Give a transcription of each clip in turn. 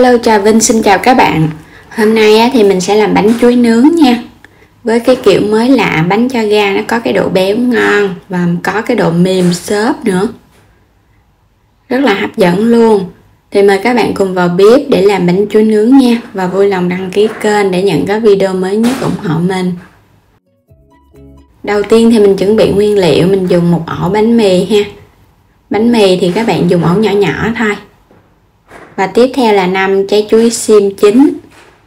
Hello, chào Vinh, xin chào các bạn. Hôm nay thì mình sẽ làm bánh chuối nướng nha. Với cái kiểu mới lạ, bánh cho ga nó có cái độ béo ngon và có cái độ mềm xốp nữa. Rất là hấp dẫn luôn. Thì mời các bạn cùng vào bếp để làm bánh chuối nướng nha. Và vui lòng đăng ký kênh để nhận các video mới nhất ủng hộ mình. Đầu tiên thì mình chuẩn bị nguyên liệu, mình dùng một ổ bánh mì ha. Bánh mì thì các bạn dùng ổ nhỏ nhỏ thôi. Và tiếp theo là 5 trái chuối xiêm chín.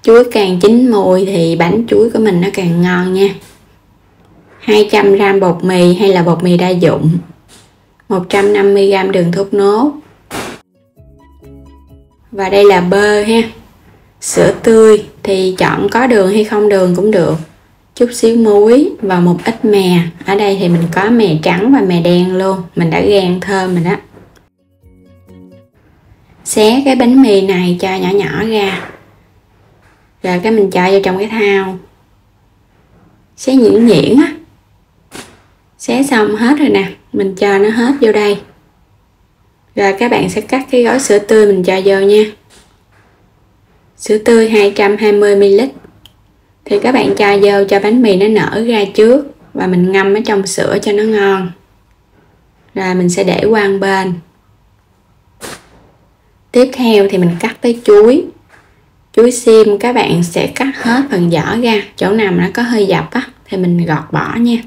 Chuối càng chín mùi thì bánh chuối của mình nó càng ngon nha. 200g bột mì hay là bột mì đa dụng, 150g đường thốt nốt. Và đây là bơ ha. Sữa tươi thì chọn có đường hay không đường cũng được. Chút xíu muối và một ít mè. Ở đây thì mình có mè trắng và mè đen luôn. Mình đã rang thơm rồi đó. Xé cái bánh mì này cho nhỏ nhỏ ra. Rồi cái mình cho vô trong cái thau. Xé nhuyễn nhuyễn á. Xé xong hết rồi nè, mình cho nó hết vô đây. Rồi các bạn sẽ cắt cái gói sữa tươi mình cho vô nha. Sữa tươi 220ml. Thì các bạn cho vô cho bánh mì nó nở ra trước. Và mình ngâm ở trong sữa cho nó ngon. Rồi mình sẽ để qua một bên. Tiếp theo thì mình cắt tới chuối. Chuối xiêm các bạn sẽ cắt hết phần vỏ ra. Chỗ nào mà nó có hơi dập á thì mình gọt bỏ nha.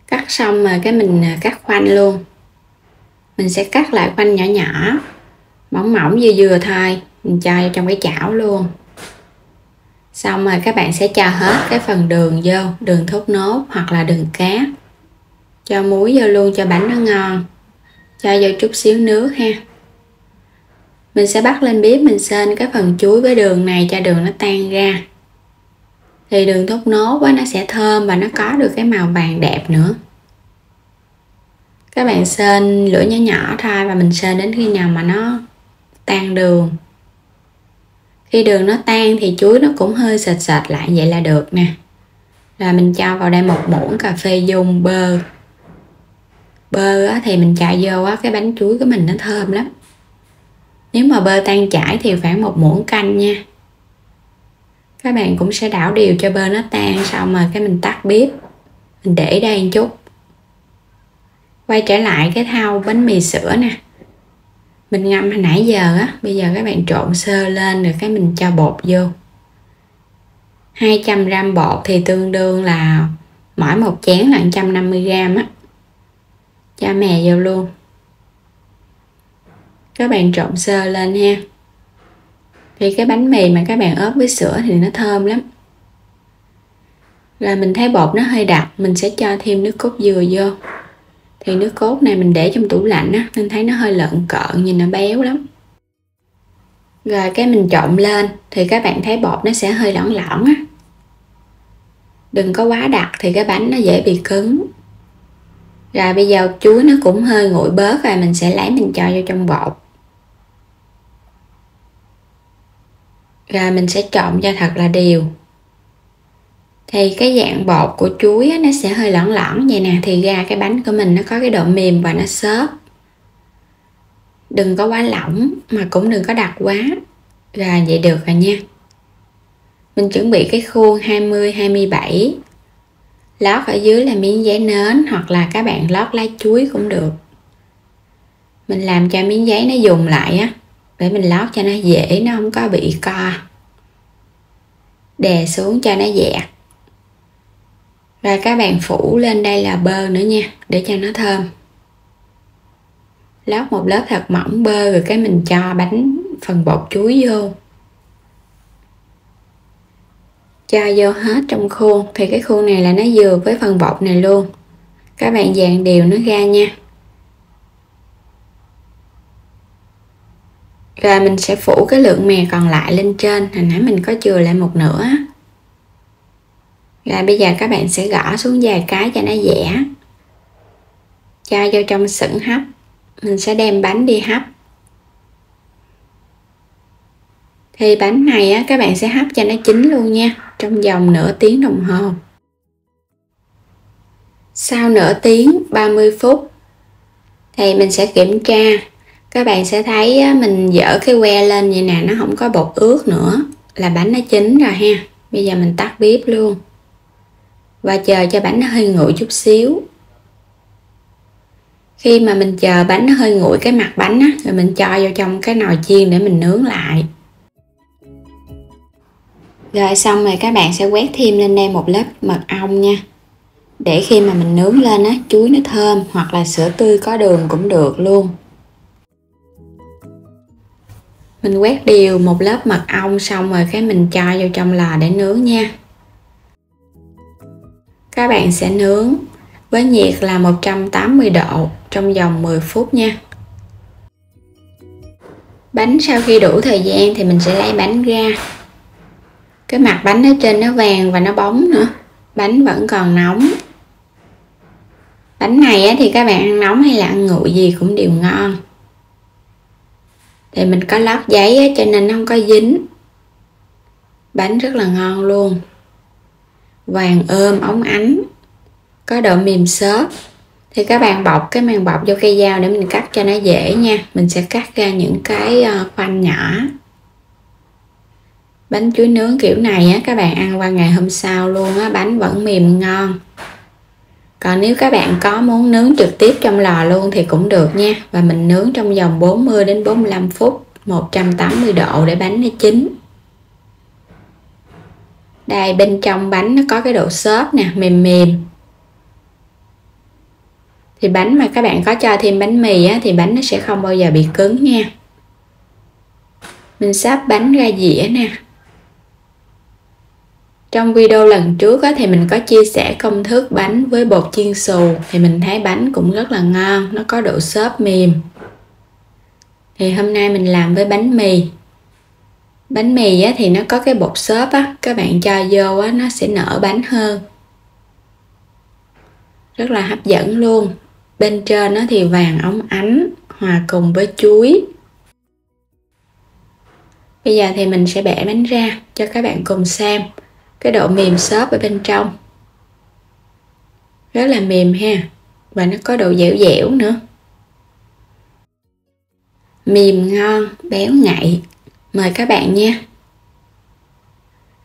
Cắt xong rồi cái mình cắt khoanh luôn. Mình sẽ cắt lại khoanh nhỏ nhỏ, mỏng mỏng vừa vừa thôi. Mình cho vô trong cái chảo luôn. Xong rồi các bạn sẽ cho hết cái phần đường vô, đường thốt nốt hoặc là đường cát. Cho muối vô luôn cho bánh nó ngon. Cho vô chút xíu nước ha. Mình sẽ bắt lên bếp mình xên cái phần chuối với đường này cho đường nó tan ra. Thì đường thốt nốt nó sẽ thơm và nó có được cái màu vàng đẹp nữa. Các bạn xên lửa nhỏ nhỏ thôi và mình xên đến khi nào mà nó tan đường. Khi đường nó tan thì chuối nó cũng hơi sệt sệt lại, vậy là được nè. Rồi mình cho vào đây một muỗng cà phê dung bơ. Bơ thì mình cho vô cái bánh chuối của mình nó thơm lắm. Nếu mà bơ tan chảy thì khoảng một muỗng canh nha. Các bạn cũng sẽ đảo đều cho bơ nó tan, xong rồi cái mình tắt bếp. Mình để đây một chút. Quay trở lại cái thau bánh mì sữa nè. Mình ngâm hồi nãy giờ á, bây giờ các bạn trộn sơ lên rồi cái mình cho bột vô. 200g bột thì tương đương là mỗi một chén là 150g á. Cho mè vô luôn. Các bạn trộn sơ lên ha. Thì cái bánh mì mà các bạn ướp với sữa thì nó thơm lắm. Rồi mình thấy bột nó hơi đặc, mình sẽ cho thêm nước cốt dừa vô. Thì nước cốt này mình để trong tủ lạnh á, nên thấy nó hơi lợn cợn, nhìn nó béo lắm. Rồi cái mình trộn lên thì các bạn thấy bột nó sẽ hơi lõn lõn á. Đừng có quá đặc thì cái bánh nó dễ bị cứng. Rồi bây giờ chuối nó cũng hơi nguội bớt rồi, mình sẽ lấy mình cho vô trong bột. Rồi mình sẽ trộn cho thật là đều. Thì cái dạng bột của chuối nó sẽ hơi lõn lõn vậy nè, thì ra cái bánh của mình nó có cái độ mềm và nó xốp. Đừng có quá lỏng mà cũng đừng có đặc quá. Rồi vậy được rồi nha. Mình chuẩn bị cái khuôn 20-27. Lót ở dưới là miếng giấy nến hoặc là các bạn lót lá chuối cũng được. Mình làm cho miếng giấy nó dùng lại á, để mình lót cho nó dễ, nó không có bị co. Đè xuống cho nó dẹt. Rồi các bạn phủ lên đây là bơ nữa nha, để cho nó thơm. Lót một lớp thật mỏng bơ rồi cái mình cho bánh phần bột chuối vô. Cho vô hết trong khuôn. Thì cái khuôn này là nó vừa với phần bột này luôn. Các bạn dàn đều nó ra nha. Rồi mình sẽ phủ cái lượng mè còn lại lên trên. Hồi nãy mình có chừa lại một nửa. Rồi bây giờ các bạn sẽ gõ xuống vài cái cho nó dẻ. Cho vô trong sửng hấp. Mình sẽ đem bánh đi hấp. Thì bánh này các bạn sẽ hấp cho nó chín luôn nha. Trong vòng nửa tiếng đồng hồ. Sau nửa tiếng 30 phút thì mình sẽ kiểm tra. Các bạn sẽ thấy mình dỡ cái que lên vậy nè, nó không có bột ướt nữa là bánh nó chín rồi ha. Bây giờ mình tắt bếp luôn và chờ cho bánh nó hơi nguội chút xíu. Khi mà mình chờ bánh nó hơi nguội cái mặt bánh á, rồi mình cho vô trong cái nồi chiên để mình nướng lại. Rồi xong rồi các bạn sẽ quét thêm lên đây một lớp mật ong nha. Để khi mà mình nướng lên á, chuối nó thơm, hoặc là sữa tươi có đường cũng được luôn. Mình quét đều một lớp mật ong xong rồi cái mình cho vô trong lò để nướng nha. Các bạn sẽ nướng với nhiệt là 180 độ trong vòng 10 phút nha. Bánh sau khi đủ thời gian thì mình sẽ lấy bánh ra. Cái mặt bánh ở trên nó vàng và nó bóng nữa. Bánh vẫn còn nóng. Bánh này thì các bạn ăn nóng hay là ăn nguội gì cũng đều ngon. Thì mình có lót giấy cho nên nó không có dính. Bánh rất là ngon luôn. Vàng ôm óng ánh, có độ mềm xốp. Thì các bạn bọc cái màng bọc vô cây dao để mình cắt cho nó dễ nha. Mình sẽ cắt ra những cái khoanh nhỏ. Bánh chuối nướng kiểu này các bạn ăn qua ngày hôm sau luôn bánh vẫn mềm ngon. Còn nếu các bạn có muốn nướng trực tiếp trong lò luôn thì cũng được nha. Và mình nướng trong vòng 40 đến 45 phút 180 độ để bánh nó chín. Đây, bên trong bánh nó có cái độ xốp nè, mềm mềm. Thì bánh mà các bạn có cho thêm bánh mì thì bánh nó sẽ không bao giờ bị cứng nha. Mình sắp bánh ra dĩa nè. Trong video lần trước thì mình có chia sẻ công thức bánh với bột chiên xù. Thì mình thấy bánh cũng rất là ngon, nó có độ xốp mềm. Thì hôm nay mình làm với bánh mì. Bánh mì thì nó có cái bột xốp các bạn cho vô nó sẽ nở bánh hơn. Rất là hấp dẫn luôn. Bên trên nó thì vàng óng ánh hòa cùng với chuối. Bây giờ thì mình sẽ bẻ bánh ra cho các bạn cùng xem cái độ mềm xốp ở bên trong. Rất là mềm ha. Và nó có độ dẻo dẻo nữa. Mềm ngon, béo ngậy. Mời các bạn nha.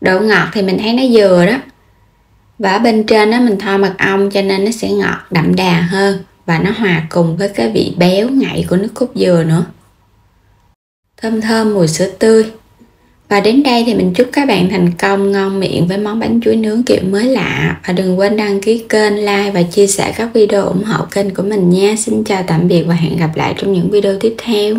Độ ngọt thì mình thấy nó vừa đó. Và ở bên trên mình thoa mật ong cho nên nó sẽ ngọt đậm đà hơn. Và nó hòa cùng với cái vị béo ngậy của nước cốt dừa nữa. Thơm thơm mùi sữa tươi. Và đến đây thì mình chúc các bạn thành công ngon miệng với món bánh chuối nướng kiểu mới lạ. Và đừng quên đăng ký kênh, like và chia sẻ các video ủng hộ kênh của mình nha. Xin chào tạm biệt và hẹn gặp lại trong những video tiếp theo.